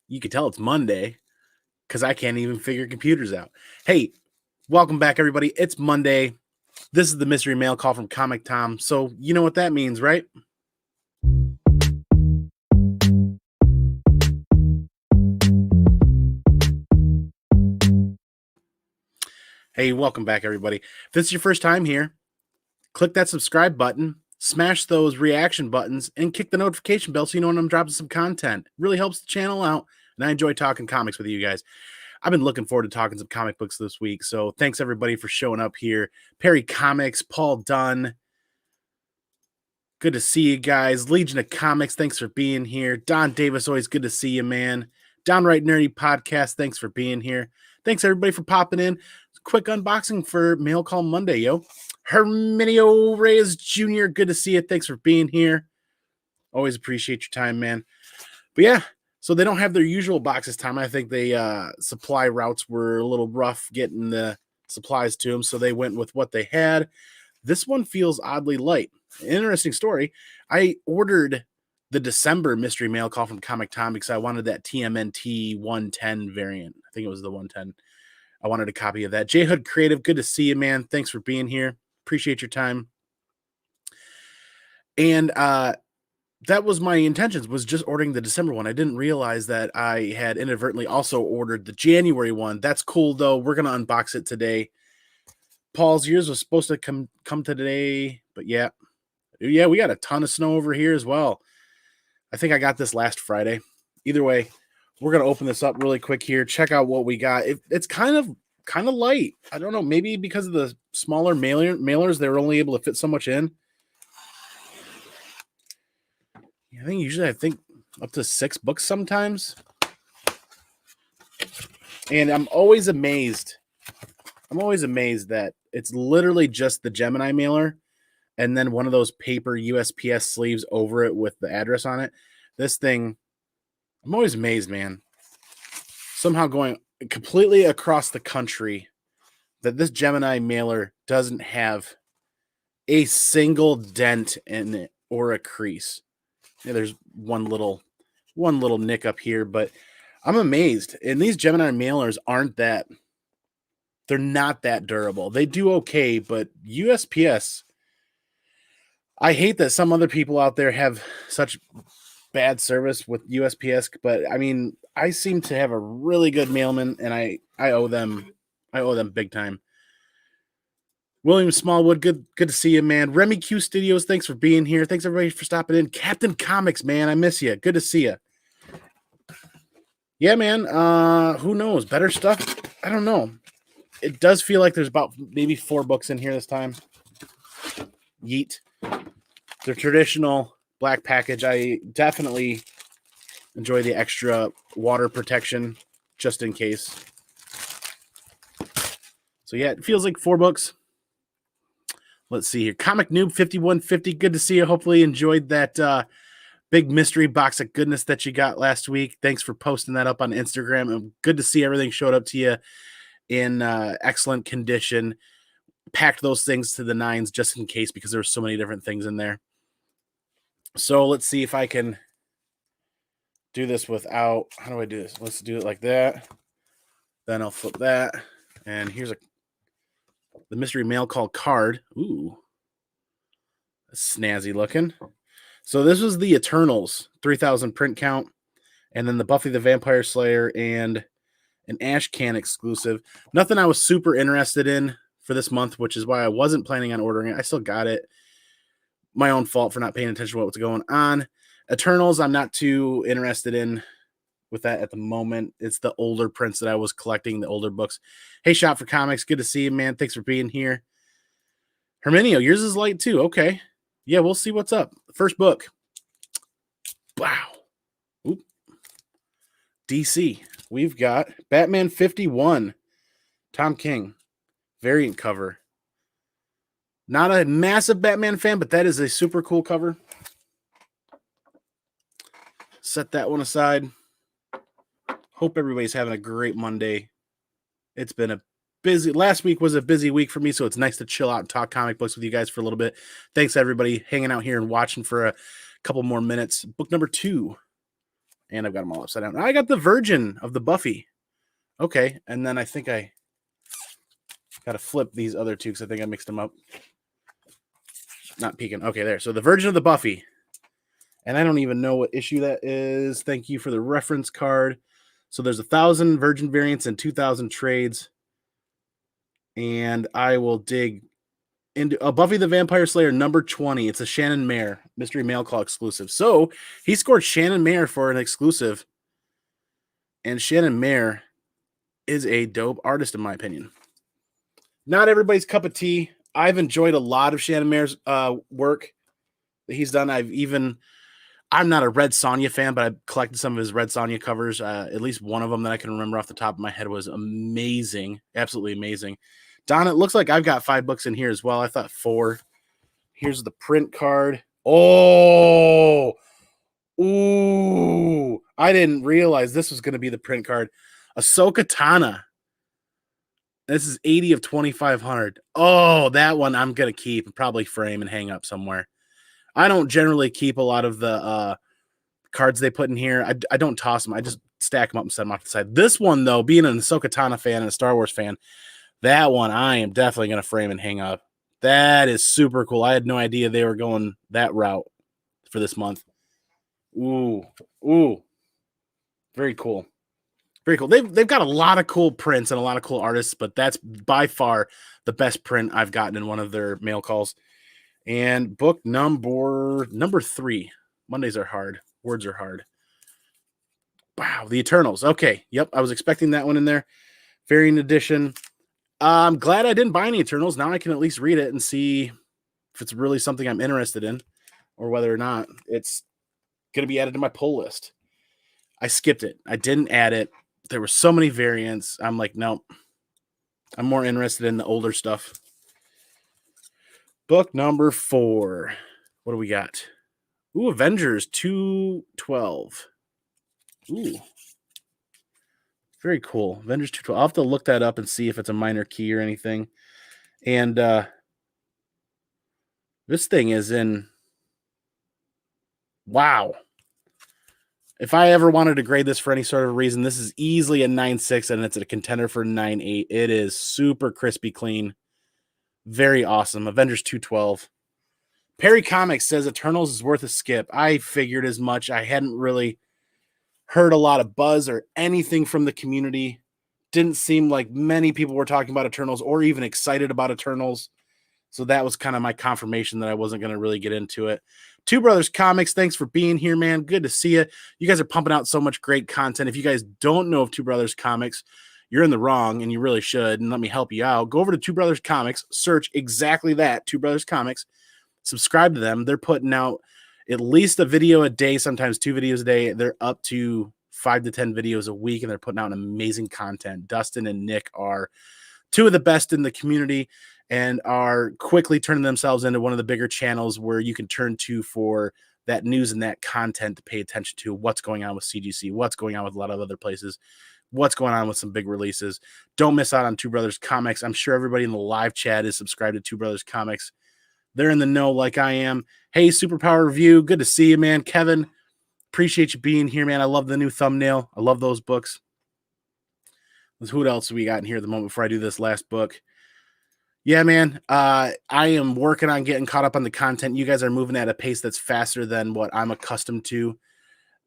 You can tell it's Monday because I can't even figure computers out. Hey, welcome back, everybody. It's Monday. This is the mystery mail call from Comic Tom. So you know what that means, right? Hey, welcome back, everybody. If this is your first time here, click that subscribe button, smash those reaction buttons, and kick the notification bell so you know when I'm dropping some content. It really helps the channel out, and I enjoy talking comics with you guys. I've been looking forward to talking some comic books this week, so thanks everybody for showing up here. Perry Comics, Paul Dunn, good to see you guys. Legion of Comics, thanks for being here. Don Davis, always good to see you, man. Downright Nerdy Podcast, thanks for being here. Thanks everybody for popping in. Quick unboxing for Mail Call Monday, yo. Herminio Reyes Jr., good to see you. Thanks for being here. Always appreciate your time, man. But yeah, so they don't have their usual box this time. I think they supply routes were a little rough getting the supplies to them, so they went with what they had. This one feels oddly light. Interesting story. I ordered the December mystery mail call from Comic Tom because I wanted that TMNT 110 variant. I think it was the 110. I wanted a copy of that. J Hood Creative, good to see you, man. Thanks for being here. Appreciate your time. And that was my intentions, was just ordering the December one. I didn't realize that I had inadvertently also ordered the January one. That's cool, though. We're going to unbox it today. Paul's, yours was supposed to come today, but yeah, we got a ton of snow over here as well. I think I got this last Friday. Either way, we're going to open this up really quick here. Check out what we got. It's kind of light. I don't know, maybe because of the smaller mailers, they were only able to fit so much in. I think usually up to 6 books sometimes. And I'm always amazed that it's literally just the Gemini mailer and then one of those paper USPS sleeves over it with the address on it. This thing, I'm always amazed, man. Somehow going completely across the country that this Gemini mailer doesn't have a single dent in it or a crease. Yeah, there's one little nick up here, but I'm amazed. And these Gemini mailers they're not that durable. They do okay, but USPS, I hate that some other people out there have such bad service with USPS, but I mean, I seem to have a really good mailman, and I owe them big time. William Smallwood, good to see you, man. Remy Q Studios, thanks for being here. Thanks everybody for stopping in. Captain Comics, man, I miss you. Good to see you. Yeah, man. Who knows? Better stuff? I don't know. It does feel like there's about maybe 4 books in here this time. Yeet. The traditional black package. I definitely enjoy the extra water protection just in case. So yeah, it feels like 4 books. Let's see here. Comic Noob 5150. Good to see you. Hopefully you enjoyed that big mystery box of goodness that you got last week. Thanks for posting that up on Instagram. And good to see everything showed up to you in excellent condition. Packed those things to the nines just in case because there were so many different things in there. So let's see if I can do this without, how do I do this? Let's do it like that. Then I'll flip that. And here's the mystery mail call card. Ooh, that's snazzy looking. So this was the Eternals 3000 print count. And then the Buffy the Vampire Slayer and an Ash Can exclusive. Nothing I was super interested in for this month, which is why I wasn't planning on ordering it. I still got it. My own fault for not paying attention to what's going on. Eternals, I'm not too interested in with that at the moment. It's the older prints that I was collecting, the older books. Hey, Shop for Comics, good to see you, man. Thanks for being here. Herminio, yours is light too. Okay. Yeah, we'll see what's up. First book. Wow. Oop. DC. We've got Batman 51. Tom King. Variant cover. Not a massive Batman fan, but that is a super cool cover. Set that one aside. Hope everybody's having a great Monday. It's been a busy, last week was a busy week for me, so it's nice to chill out and talk comic books with you guys for a little bit. Thanks everybody hanging out here and watching for a couple more minutes. Book number 2. And I've got them all upside down. I got the Virgin of the Buffy. Okay, and then I think I got to flip these other two because I think I mixed them up. Not peeking. Okay, there. So the Virgin of the Buffy. And I don't even know what issue that is. Thank you for the reference card. So there's 1,000 Virgin variants and 2,000 trades. And I will dig into Buffy the Vampire Slayer number 20. It's a Shannon Mayer mystery mail call exclusive. So he scored Shannon Mayer for an exclusive. And Shannon Mayer is a dope artist, in my opinion. Not everybody's cup of tea. I've enjoyed a lot of Shannon Mayer's work that he's done. I'm not a Red Sonja fan, but I've collected some of his Red Sonja covers. At least one of them that I can remember off the top of my head was amazing. Absolutely amazing. Don, it looks like I've got 5 books in here as well. I thought 4. Here's the print card. Oh, ooh. I didn't realize this was going to be the print card. Ahsoka Tano. This is 80 of 2,500. Oh, that one I'm going to keep and probably frame and hang up somewhere. I don't generally keep a lot of the cards they put in here. I don't toss them. I just stack them up and set them off to the side. This one, though, being an Ahsoka Tano fan and a Star Wars fan, that one I am definitely going to frame and hang up. That is super cool. I had no idea they were going that route for this month. Ooh. Very cool. Very cool. They've got a lot of cool prints and a lot of cool artists, but that's by far the best print I've gotten in one of their mail calls. And book number 3. Mondays are hard. Words are hard. Wow, the Eternals. Okay, yep, I was expecting that one in there. Variant edition. I'm glad I didn't buy any Eternals. Now I can at least read it and see if it's really something I'm interested in or whether or not it's going to be added to my pull list. I skipped it. I didn't add it. There were so many variants. I'm like, nope. I'm more interested in the older stuff. Book number 4. What do we got? Ooh, Avengers 212. Ooh. Very cool. Avengers 212. I'll have to look that up and see if it's a minor key or anything. And this thing is in... Wow. If I ever wanted to grade this for any sort of reason, this is easily a 9.6 and it's a contender for 9.8. It is super crispy clean. Very awesome. Avengers 212. Perry Comics says Eternals is worth a skip. I figured as much. I hadn't really heard a lot of buzz or anything from the community. Didn't seem like many people were talking about Eternals or even excited about Eternals. So that was kind of my confirmation that I wasn't going to really get into it. Two Brothers Comics, thanks for being here, man. Good to see you. You guys are pumping out so much great content. If you guys don't know of Two Brothers Comics, you're in the wrong, and you really should. And let me help you out. Go over to Two Brothers Comics, search exactly that, Two Brothers Comics. Subscribe to them. They're putting out at least a video a day, sometimes 2 videos a day. They're up to 5 to 10 videos a week, and they're putting out amazing content. Dustin and Nick are 2 of the best in the community and are quickly turning themselves into one of the bigger channels where you can turn to for that news and that content to pay attention to what's going on with CGC, what's going on with a lot of other places, what's going on with some big releases. Don't miss out on Two Brothers Comics. I'm sure everybody in the live chat is subscribed to Two Brothers Comics. They're in the know like I am. Hey, Superpower Review, good to see you, man. Kevin, appreciate you being here, man. I love the new thumbnail. I love those books. Who else we got in here at the moment before I do this last book? Yeah, man, I am working on getting caught up on the content. You guys are moving at a pace that's faster than what I'm accustomed to.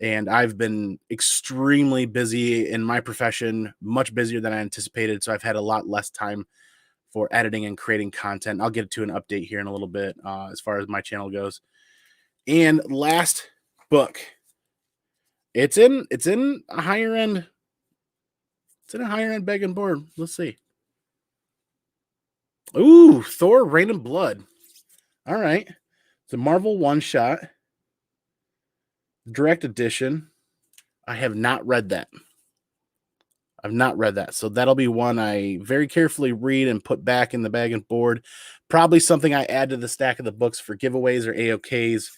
And I've been extremely busy in my profession, much busier than I anticipated. So I've had a lot less time for editing and creating content. I'll get to an update here in a little bit as far as my channel goes. And last book. It's in a higher end. It's in a higher end bag and board. Let's see. Ooh, Thor, Rain and Blood. All right. It's a Marvel one-shot. Direct edition. I have not read that. I've not read that. So that'll be one I very carefully read and put back in the bag and board. Probably something I add to the stack of the books for giveaways or AOKs.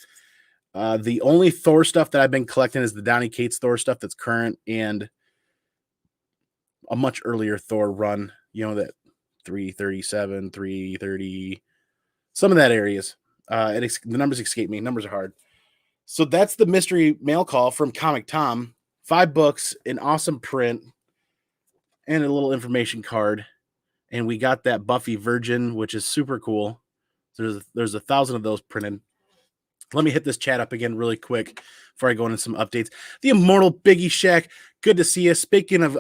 The only Thor stuff that I've been collecting is the Donny Cates Thor stuff that's current and a much earlier Thor run. You know, that 337, 330, some of that areas. The numbers escape me. Numbers are hard. So that's the mystery mail call from Comic Tom. 5 books, an awesome print, and a little information card. And we got that Buffy Virgin, which is super cool. There's 1,000 of those printed. Let me hit this chat up again really quick before I go into some updates. The Immortal Biggie Shack, good to see you. Speaking of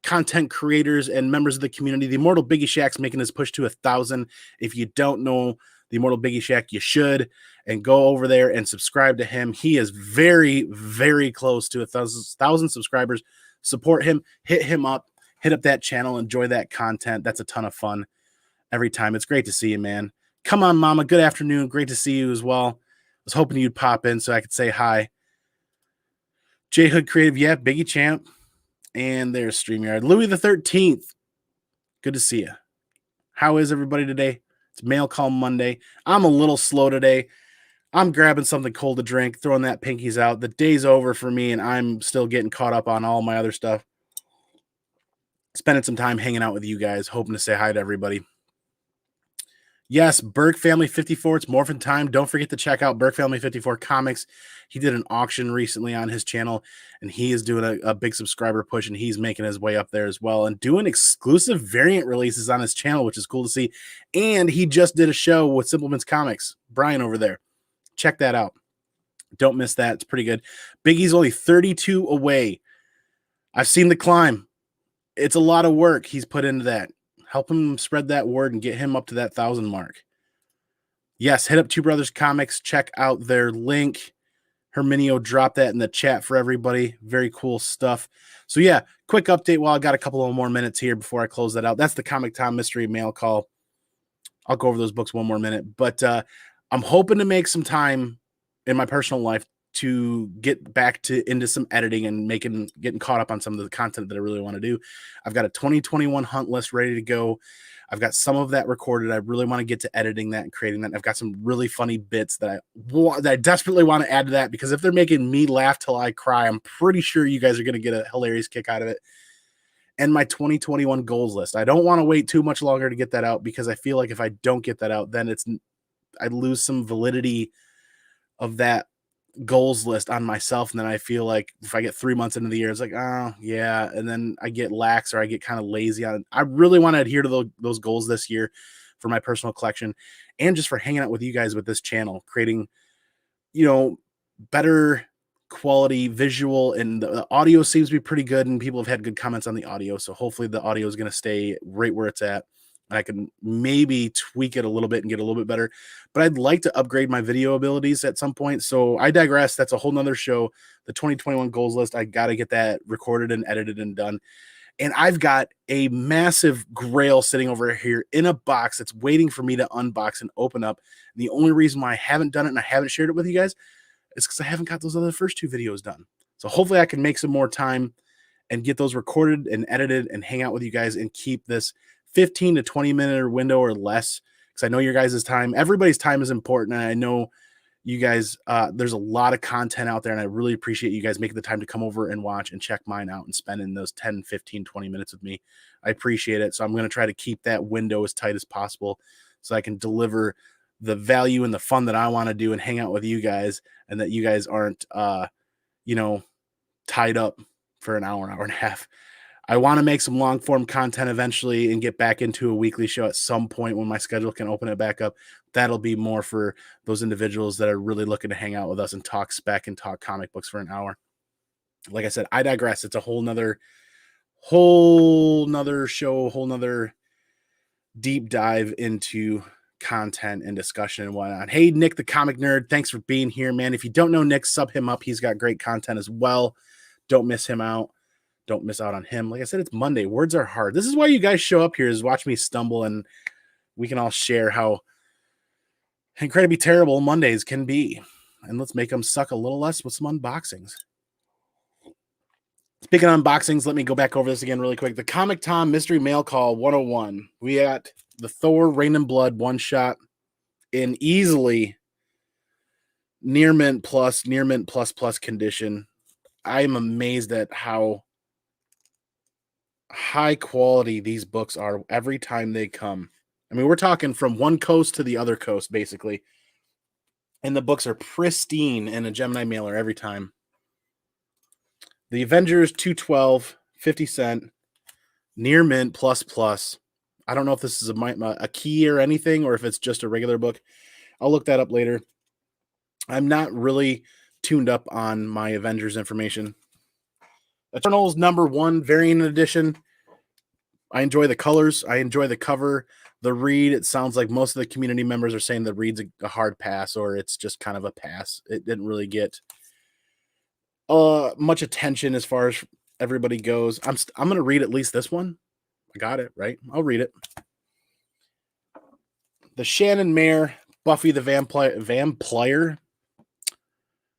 content creators and members of the community, the Immortal Biggie Shack's making this push to 1,000. If you don't know the Immortal Biggie Shack, you should, and go over there and subscribe to him. He is very, very close to 1,000 subscribers. Support him, hit him up, hit up that channel, enjoy that content. That's a ton of fun every time. It's great to see you, man. Come on, Mama. Good afternoon. Great to see you as well. I was hoping you'd pop in so I could say hi. J Hood Creative, yeah, Biggie Champ. And there's StreamYard. Louis the 13th. Good to see you. How is everybody today? It's Mail Call Monday. I'm a little slow today. I'm grabbing something cold to drink, throwing that pinkies out. The day's over for me, and I'm still getting caught up on all my other stuff. Spending some time hanging out with you guys, hoping to say hi to everybody. Yes, Burke Family 54. It's Morphin time. Don't forget to check out Burke Family 54 Comics. He did an auction recently on his channel, and he is doing a big subscriber push, and he's making his way up there as well and doing exclusive variant releases on his channel, which is cool to see. And he just did a show with Simpleman's Comics, Brian over there. Check that out. Don't miss that. It's pretty good. Biggie's only 32 away. I've seen the climb. It's a lot of work he's put into that. Help him spread that word and get him up to that 1,000 mark. Yes, hit up Two Brothers Comics. Check out their link. Herminio dropped that in the chat for everybody. Very cool stuff. So yeah, quick update while I got a couple of more minutes here before I close that out. That's the Comic Tom Mystery Mail Call. I'll go over those books one more minute. But I'm hoping to make some time in my personal life to get back into some editing and getting caught up on some of the content that I really want to do. I've got a 2021 hunt list ready to go. I've got some of that recorded. I really want to get to editing that and creating that. I've got some really funny bits that I desperately want to add to that, because if they're making me laugh till I cry, I'm pretty sure you guys are going to get a hilarious kick out of it. And my 2021 goals list. I don't want to wait too much longer to get that out, because I feel like if I don't get that out, then I lose some validity of that goals list on myself. And then I feel like if I get 3 months into the year, it's like, oh yeah, and then I get lax or I get kind of lazy on it. I really want to adhere to those goals this year for my personal collection, and just for hanging out with you guys with this channel, creating better quality visual, and the audio seems to be pretty good, and people have had good comments on the audio, so hopefully the audio is going to stay right where it's at. I can maybe tweak it a little bit and get a little bit better, but I'd like to upgrade my video abilities at some point. So I digress. That's a whole nother show. The 2021 goals list, I got to get that recorded and edited and done. And I've got a massive grail sitting over here in a box that's waiting for me to unbox and open up. And the only reason why I haven't done it and I haven't shared it with you guys is because I haven't got those other first 2 videos done. So hopefully I can make some more time and get those recorded and edited and hang out with you guys and keep this 15 to 20 minute window or less, because I know your guys' time, everybody's time is important. And I know you guys, there's a lot of content out there, and I really appreciate you guys making the time to come over and watch and check mine out and spending those 10, 15, 20 minutes with me. I appreciate it. So I'm going to try to keep that window as tight as possible so I can deliver the value and the fun that I want to do and hang out with you guys, and that you guys aren't, tied up for an hour and a half. I want to make some long form content eventually and get back into a weekly show at some point when my schedule can open it back up. That'll be more for those individuals that are really looking to hang out with us and talk spec and talk comic books for an hour. Like I said, I digress. It's a whole nother show, whole nother deep dive into content and discussion and whatnot. Hey, Nick, the comic nerd, thanks for being here, man. If you don't know Nick, sub him up. He's got great content as well. Don't miss him out. Don't miss out on him. Like I said, it's Monday. Words are hard. This is why you guys show up here, is watch me stumble, and we can all share how incredibly terrible Mondays can be. And let's make them suck a little less with some unboxings. Speaking of unboxings, let me go back over this again really quick. The Comic Tom Mystery Mail Call 101. We got the Thor Rain and Blood one shot in easily near mint plus condition. I am amazed at how high quality these books are every time they come. I mean, we're talking from one coast to the other coast, basically. And the books are pristine in a Gemini mailer every time. The Avengers 212, 50 cent, near mint plus. I don't know if this is a key or anything, or if it's just a regular book. I'll look that up later. I'm not really tuned up on my Avengers information. Eternals #1 variant edition. I enjoy the colors. I enjoy the cover. The read, it sounds like most of the community members are saying the read's a hard pass, or it's just kind of a pass. It didn't really get much attention as far as everybody goes. I'm going to read at least this one. I got it, right? I'll read it. The Shannon Mare, Buffy the Vampire.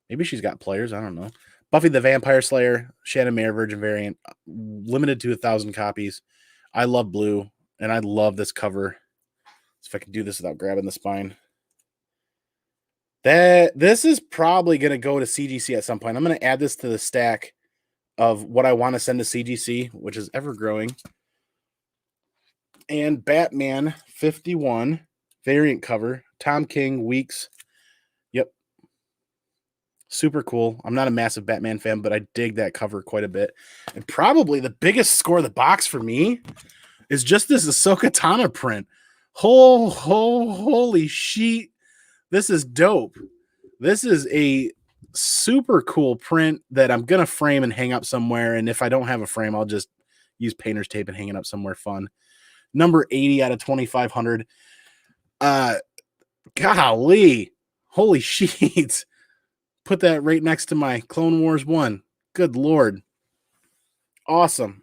Maybe she's got players. I don't know. Buffy the Vampire Slayer, Shannon Mare Virgin variant, limited to 1,000 copies. I love blue, and I love this cover. So if I can do this without grabbing the spine. This is probably going to go to CGC at some point. I'm going to add this to the stack of what I want to send to CGC, which is ever growing. And Batman 51 variant cover, Tom King, Weeks. Yep. Super cool. I'm not a massive Batman fan, but I dig that cover quite a bit. And probably the biggest score of the box for me is just this Ahsoka Tano print. Holy shit. This is dope. This is a super cool print that I'm going to frame and hang up somewhere. And if I don't have a frame, I'll just use painter's tape and hang it up somewhere fun. Number 80 out of 2,500. Golly. Holy shit. Put that right next to my Clone Wars 1. Good Lord. Awesome.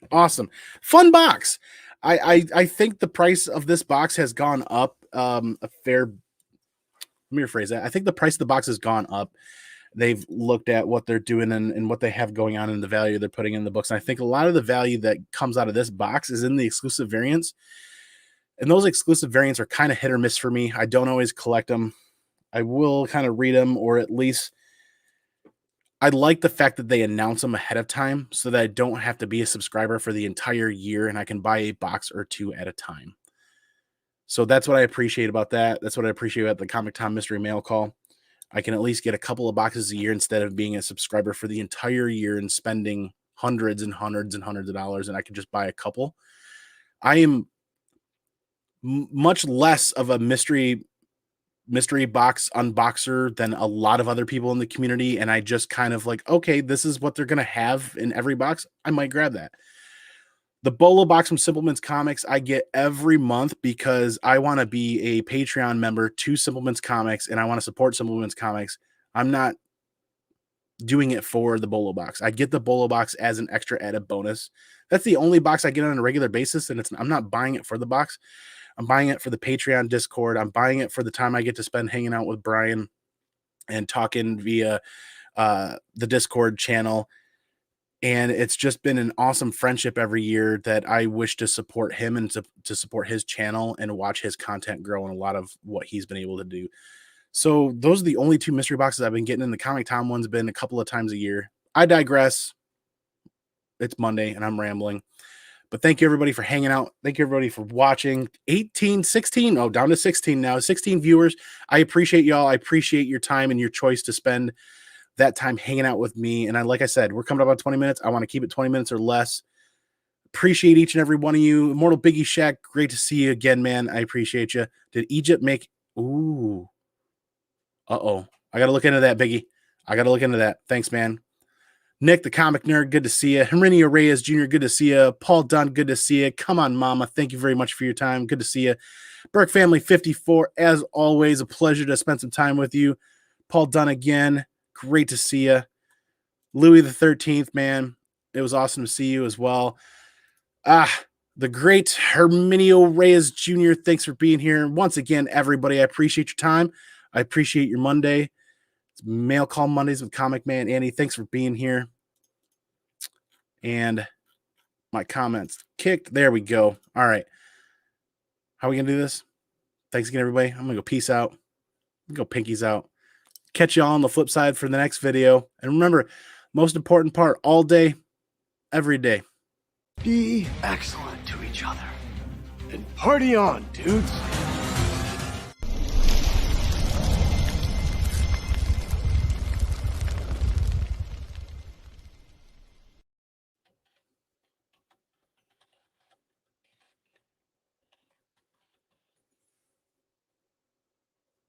Fun box. I think the price of this box has gone up let me rephrase that. I think the price of the box has gone up. They've looked at what they're doing and what they have going on and the value they're putting in the books. And I think a lot of the value that comes out of this box is in the exclusive variants. And those exclusive variants are kind of hit or miss for me. I don't always collect them. I will kind of read them, or at least I like the fact that they announce them ahead of time so that I don't have to be a subscriber for the entire year and I can buy a box or two at a time. So that's what I appreciate about that. That's what I appreciate about the Comic Tom Mystery Mail Call. I can at least get a couple of boxes a year instead of being a subscriber for the entire year and spending hundreds and hundreds and hundreds of dollars, and I can just buy a couple. I am much less of a mystery box unboxer than a lot of other people in the community, and I just kind of like, okay, this is what they're going to have in every box. I might grab that. The Bolo box from Simpleman's Comics I get every month because I want to be a Patreon member to Simpleman's Comics and I want to support Simpleman's Comics. I'm not doing it for the Bolo box. I get the Bolo box as an extra added bonus. That's the only box I get on a regular basis, and I'm not buying it for the box. I'm buying it for the Patreon Discord. I'm buying it for the time I get to spend hanging out with Brian and talking via the Discord channel. And it's just been an awesome friendship every year that I wish to support him and to support his channel and watch his content grow and a lot of what he's been able to do. So those are the only two mystery boxes I've been getting. In the Comic Tom one's been a couple of times a year. I digress. It's Monday and I'm rambling. But thank you everybody for hanging out. Thank you everybody for watching. 16. Oh, down to 16 now. 16 viewers. I appreciate y'all. I appreciate your time and your choice to spend that time hanging out with me. And like I said, we're coming up on 20 minutes. I want to keep it 20 minutes or less. Appreciate each and every one of you. Immortal Biggie Shack, great to see you again, man. I appreciate you. Did Egypt make... Ooh. Uh-oh. I got to look into that, Biggie. I got to look into that. Thanks, man. Nick, the comic nerd, good to see you. Herenio Reyes Jr., good to see you. Paul Dunn, good to see you. Come on, Mama. Thank you very much for your time. Good to see you. Burke Family 54, as always, a pleasure to spend some time with you. Paul Dunn again. Great to see you. Louis the 13th, man. It was awesome to see you as well. The great Herminio Reyes Jr., thanks for being here. Once again, everybody, I appreciate your time. I appreciate your Monday. It's Mail Call Mondays with Comic Man Andy. Thanks for being here. And my comments kicked. There we go. All right. How are we going to do this? Thanks again, everybody. I'm going to go peace out. Go pinkies out. Catch y'all on the flip side for the next video. And remember, most important part, all day, every day. Be excellent to each other. And party on, dudes.